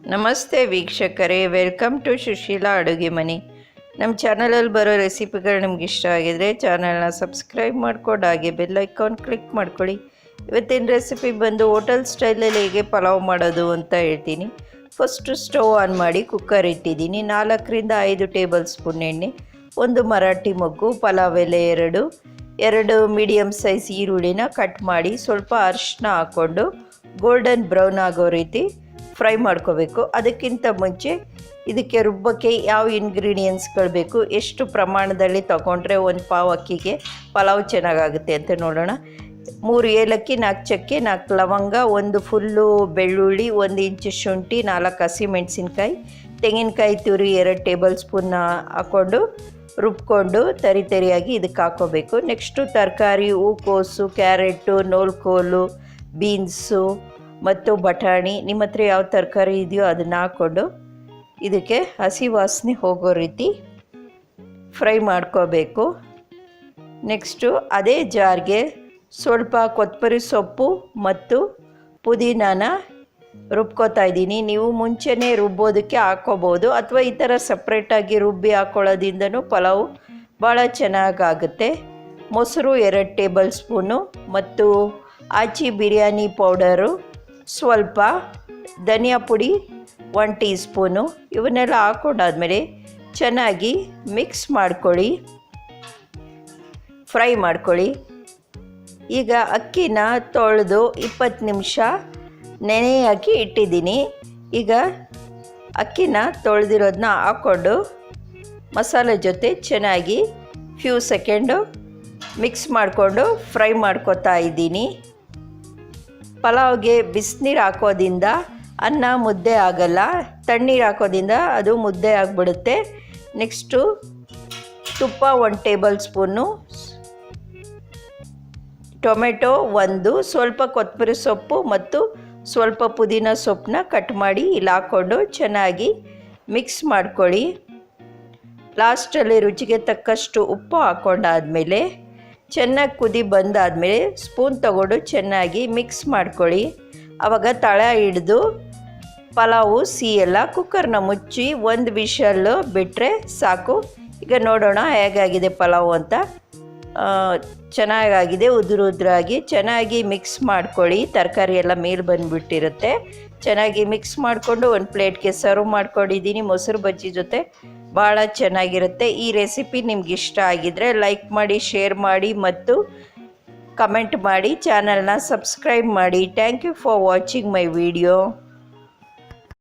ನಮಸ್ತೆ ವೀಕ್ಷಕರೇ, welcome to Sushila ಅಡುಗೆ ಮನೆ. ನಮ್ಮ ಚಾನಲಲ್ಲಿ ಬರೋ ರೆಸಿಪಿಗಳು ನಿಮ್ಗೆ ಇಷ್ಟ ಆಗಿದರೆ ಚಾನಲ್ನ ಸಬ್ಸ್ಕ್ರೈಬ್ ಮಾಡ್ಕೊಂಡು ಹಾಗೆ ಬೆಲ್ ಐಕಾನ್ ಕ್ಲಿಕ್ ಮಾಡ್ಕೊಳ್ಳಿ. ಇವತ್ತಿನ ರೆಸಿಪಿ ಬಂದು ಹೋಟೆಲ್ ಸ್ಟೈಲಲ್ಲಿ ಹೇಗೆ ಪಲಾವ್ ಮಾಡೋದು ಅಂತ ಹೇಳ್ತೀನಿ. ಫಸ್ಟು ಸ್ಟವ್ ಆನ್ ಮಾಡಿ ಕುಕ್ಕರ್ ಇಟ್ಟಿದ್ದೀನಿ. 4 ರಿಂದ 5 ಟೇಬಲ್ ಸ್ಪೂನ್ ಎಣ್ಣೆ, 1 ಮರಾಠಿ ಮೊಗ್ಗು, ಪಲಾವ್ ಎಲೆ 2 ಮೀಡಿಯಮ್ ಸೈಜ್ ಈರುಳ್ಳಿನ ಕಟ್ ಮಾಡಿ ಸ್ವಲ್ಪ ಅರಿಶಿನ ಹಾಕ್ಕೊಂಡು ಗೋಲ್ಡನ್ ಬ್ರೌನ್ ಆಗೋ ರೀತಿ ಫ್ರೈ ಮಾಡ್ಕೋಬೇಕು. ಅದಕ್ಕಿಂತ ಮುಂಚೆ ಇದಕ್ಕೆ ರುಬ್ಬಕ್ಕೆ ಯಾವ ಇಂಗ್ರೀಡಿಯೆಂಟ್ಸ್ಗಳು ಬೇಕು, ಎಷ್ಟು ಪ್ರಮಾಣದಲ್ಲಿ ತಗೊಂಡ್ರೆ ಒಂದು ಪಾವ್ ಅಕ್ಕಿಗೆ ಪಲಾವ್ ಚೆನ್ನಾಗಾಗುತ್ತೆ ಅಂತ ನೋಡೋಣ. 3 ಏಲಕ್ಕಿ, 4 ಚಕ್ಕೆ, 4 ಲವಂಗ, 1 ಫುಲ್ಲು ಬೆಳ್ಳುಳ್ಳಿ, 1 ಇಂಚು ಶುಂಠಿ, 4 ಹಸಿಮೆಣಸಿನ್ಕಾಯಿ, ತೆಂಗಿನಕಾಯಿ ತುರಿ 2 ಟೇಬಲ್ ಸ್ಪೂನ್ ಹಾಕ್ಕೊಂಡು ರುಬ್ಕೊಂಡು ತರಿಯಾಗಿ ಇದಕ್ಕೆ ಹಾಕ್ಕೋಬೇಕು. ನೆಕ್ಸ್ಟು ತರಕಾರಿ, ಹೂಕೋಸು, ಕ್ಯಾರೆಟು, ನೋಲ್ಕೋಲು, ಬೀನ್ಸು ಮತ್ತು ಬಟಾಣಿ, ನಿಮ್ಮ ಹತ್ರ ಯಾವ ತರಕಾರಿ ಇದೆಯೋ ಅದನ್ನು ಹಾಕ್ಕೊಂಡು ಇದಕ್ಕೆ ಹಸಿ ವಾಸನೆ ಹೋಗೋ ರೀತಿ ಫ್ರೈ ಮಾಡ್ಕೋಬೇಕು. ನೆಕ್ಸ್ಟು ಅದೇ ಜಾರ್ಗೆ ಸ್ವಲ್ಪ ಕೊತ್ತಂಬರಿ ಸೊಪ್ಪು ಮತ್ತು ಪುದೀನಾನ ರುಬ್ಕೋತಾ ಇದ್ದೀನಿ. ನೀವು ಮುಂಚೆನೇ ರುಬ್ಬೋದಕ್ಕೆ ಹಾಕ್ಕೋಬೋದು, ಅಥವಾ ಈ ಥರ ಸಪ್ರೇಟಾಗಿ ರುಬ್ಬಿ ಹಾಕ್ಕೊಳ್ಳೋದ್ರಿಂದನೂ ಪಲಾವು ಭಾಳ ಚೆನ್ನಾಗಾಗುತ್ತೆ. ಮೊಸರು 2 ಟೇಬಲ್ ಸ್ಪೂನು ಮತ್ತು ಆಚಿ ಬಿರಿಯಾನಿ ಪೌಡರು ಸ್ವಲ್ಪ, ಧನಿಯಾ ಪುಡಿ 1 ಟೀ ಸ್ಪೂನು, ಇವನ್ನೆಲ್ಲ ಹಾಕ್ಕೊಂಡಾದ್ಮೇಲೆ ಚೆನ್ನಾಗಿ ಮಿಕ್ಸ್ ಮಾಡ್ಕೊಳ್ಳಿ, ಫ್ರೈ ಮಾಡ್ಕೊಳ್ಳಿ. ಈಗ ಅಕ್ಕಿನ ತೊಳೆದು 20 ನಿಮಿಷ ನೆನೆ ಹಾಕಿ ಇಟ್ಟಿದ್ದೀನಿ. ಈಗ ಅಕ್ಕಿನ ತೊಳೆದಿರೋದನ್ನ ಹಾಕ್ಕೊಂಡು ಮಸಾಲೆ ಜೊತೆ ಚೆನ್ನಾಗಿ ಫ್ಯೂ ಸೆಕೆಂಡು ಮಿಕ್ಸ್ ಮಾಡಿಕೊಂಡು ಫ್ರೈ ಮಾಡ್ಕೊತಾ ಇದ್ದೀನಿ. ಪಲಾವ್ಗೆ ಬಿಸಿನೀರು ಹಾಕೋದ್ರಿಂದ ಅನ್ನ ಮುದ್ದೆ ಆಗಲ್ಲ, ತಣ್ಣೀರು ಹಾಕೋದ್ರಿಂದ ಅದು ಮುದ್ದೆ ಆಗಿಬಿಡುತ್ತೆ. ನೆಕ್ಸ್ಟು ತುಪ್ಪ 1 ಟೇಬಲ್ ಸ್ಪೂನು, ಟೊಮೆಟೊ 1, ಸ್ವಲ್ಪ ಕೊತ್ತಂಬರಿ ಸೊಪ್ಪು ಮತ್ತು ಸ್ವಲ್ಪ ಪುದೀನ ಸೊಪ್ಪನ್ನ ಕಟ್ ಮಾಡಿ ಇಲ್ಲಿ ಹಾಕ್ಕೊಂಡು ಚೆನ್ನಾಗಿ ಮಿಕ್ಸ್ ಮಾಡ್ಕೊಳ್ಳಿ. ಲಾಸ್ಟಲ್ಲಿ ರುಚಿಗೆ ತಕ್ಕಷ್ಟು ಉಪ್ಪು ಹಾಕ್ಕೊಂಡಾದಮೇಲೆ ಚೆನ್ನಾಗಿ ಕುದಿ ಬಂದಾದಮೇಲೆ ಸ್ಪೂನ್ ತಗೊಂಡು ಚೆನ್ನಾಗಿ ಮಿಕ್ಸ್ ಮಾಡ್ಕೊಳ್ಳಿ. ಆವಾಗ ತಳ ಹಿಡಿದು ಪಲಾವು ಸಿಹಿಯಲ್ಲ. ಕುಕ್ಕರ್ನ ಮುಚ್ಚಿ 1 ವಿಷಲ್ಲು ಬಿಟ್ಟರೆ ಸಾಕು. ಈಗ ನೋಡೋಣ ಹೇಗಾಗಿದೆ ಪಲಾವು ಅಂತ. ಚೆನ್ನಾಗಾಗಿದೆ, ಉದುರಾಗಿ ಚೆನ್ನಾಗಿ ಮಿಕ್ಸ್ ಮಾಡ್ಕೊಳ್ಳಿ. ತರಕಾರಿ ಎಲ್ಲ ಮೇಲೆ ಬಂದುಬಿಟ್ಟಿರುತ್ತೆ. ಚೆನ್ನಾಗಿ ಮಿಕ್ಸ್ ಮಾಡಿಕೊಂಡು ಒಂದು ಪ್ಲೇಟ್ಗೆ ಸರ್ವ್ ಮಾಡ್ಕೊಂಡಿದ್ದೀನಿ ಮೊಸರು ಬಜ್ಜಿ ಜೊತೆ. ಭಾಳ ಚೆನ್ನಾಗಿರುತ್ತೆ. ಈ ರೆಸಿಪಿ ನಿಮ್ಗೆ ಇಷ್ಟ ಆಗಿದ್ದರೆ ಲೈಕ್ ಮಾಡಿ, ಶೇರ್ ಮಾಡಿ ಮತ್ತು ಕಮೆಂಟ್ ಮಾಡಿ. ಚಾನಲ್ನ ಸಬ್ಸ್ಕ್ರೈಬ್ ಮಾಡಿ. Thank you for watching my video.